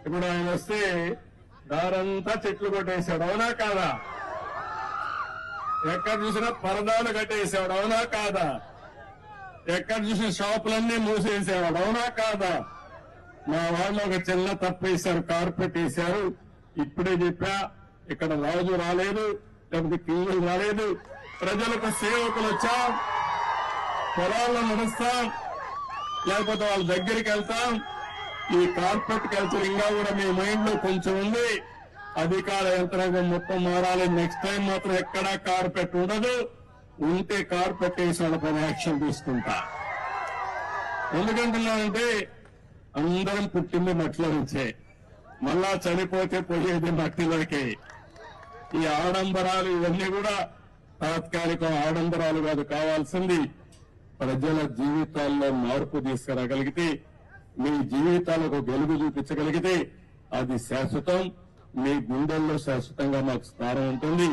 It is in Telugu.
ఇప్పుడు ఆయన వస్తే దారంతా చెట్లు కొట్టేశాడు, అవునా కాదా? ఎక్కడ చూసినా పరదాలు కట్టేసాడు, అవునా కాదా? ఎక్కడ చూసిన షాపులన్నీ మూసేసేవాడు, అవునా కాదా? మా వాళ్ళు ఒక చిన్న తప్పు వేశారు, కార్పెట్ వేశారు. ఇప్పుడే చెప్పా, ఇక్కడ రాజు రాలేదు, లేకపోతే కింగులు రాలేదు, ప్రజలకు సేవకులు వచ్చాం, పొలాల్లో నడుస్తాం, లేకపోతే వాళ్ళ దగ్గరికి వెళ్తాం. ఈ కార్పెట్ కల్చర్ ఇంకా కూడా మీ మైండ్ లో కొంచెం ఉంది. అధికార యంత్రాంగం మొత్తం మారాలి. నెక్స్ట్ టైం మాత్రం ఎక్కడా కార్పెట్ ఉండదు. ఉంటే కార్పెట్ వేసి వాళ్ళపైన యాక్షన్ తీసుకుంటా. ఎందుకంటున్నానంటే అందరం పుట్టింది మట్టిలో నుంచే, మళ్ళా చనిపోతే పోయేది మట్టిలోకే. ఈ ఆడంబరాలు ఇవన్నీ కూడా తాత్కాలిక ఆడంబరాలు కాదు. కావాల్సింది ప్రజల జీవితాల్లో మార్పు తీసుకురాగలిగితే, మీ జీవితాలకు వెలుగు చూపించగలిగితే అది శాశ్వతం. మీ గుండెల్లో శాశ్వతంగా మాకు స్థానం ఉంటుంది.